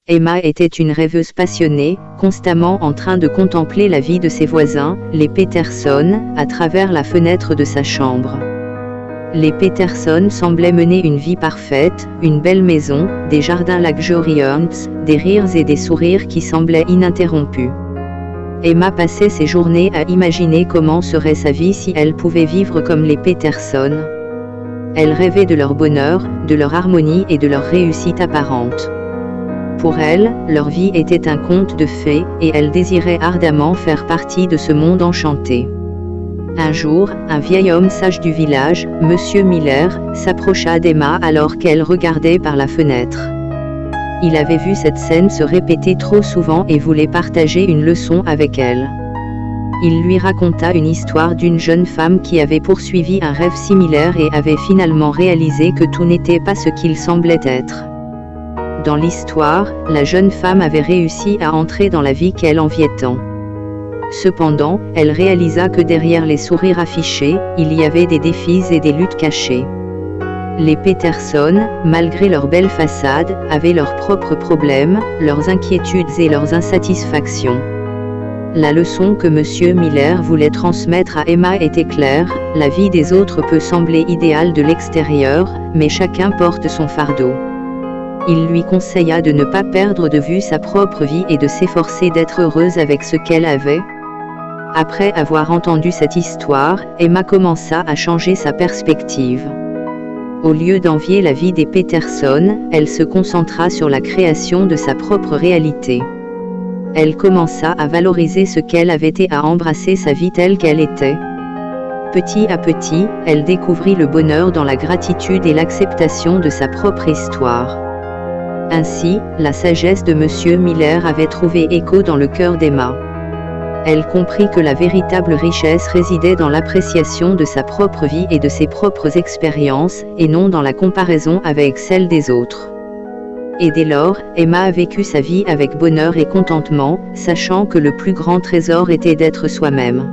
Emma était une rêveuse passionnée, constamment en train de contempler la vie de ses voisins, les Peterson, à travers la fenêtre de sa chambre. Les Peterson semblaient mener une vie parfaite, une belle maison, des jardins luxuriants, des rires et des sourires qui semblaient ininterrompus. Emma passait ses journées à imaginer comment serait sa vie si elle pouvait vivre comme les Peterson. Elle rêvait de leur bonheur, de leur harmonie et de leur réussite apparente. Pour elle, leur vie était un conte de fées, et elle désirait ardemment faire partie de ce monde enchanté. Un jour, un vieil homme sage du village, Monsieur Miller, s'approcha d'Emma alors qu'elle regardait par la fenêtre. Il avait vu cette scène se répéter trop souvent et voulait partager une leçon avec elle. Il lui raconta une histoire d'une jeune femme qui avait poursuivi un rêve similaire et avait finalement réalisé que tout n'était pas ce qu'il semblait être. Dans l'histoire, la jeune femme avait réussi à entrer dans la vie qu'elle enviait tant. Cependant, elle réalisa que derrière les sourires affichés, il y avait des défis et des luttes cachées. Les Peterson, malgré leur belle façade, avaient leurs propres problèmes, leurs inquiétudes et leurs insatisfactions. La leçon que M. Miller voulait transmettre à Emma était claire: la vie des autres peut sembler idéale de l'extérieur, mais chacun porte son fardeau. Il lui conseilla de ne pas perdre de vue sa propre vie et de s'efforcer d'être heureuse avec ce qu'elle avait. Après avoir entendu cette histoire, Emma commença à changer sa perspective. Au lieu d'envier la vie des Peterson, elle se concentra sur la création de sa propre réalité. Elle commença à valoriser ce qu'elle avait et à embrasser sa vie telle qu'elle était. Petit à petit, elle découvrit le bonheur dans la gratitude et l'acceptation de sa propre histoire. Ainsi, la sagesse de M. Miller avait trouvé écho dans le cœur d'Emma. Elle comprit que la véritable richesse résidait dans l'appréciation de sa propre vie et de ses propres expériences, et non dans la comparaison avec celle des autres. Et dès lors, Emma a vécu sa vie avec bonheur et contentement, sachant que le plus grand trésor était d'être soi-même.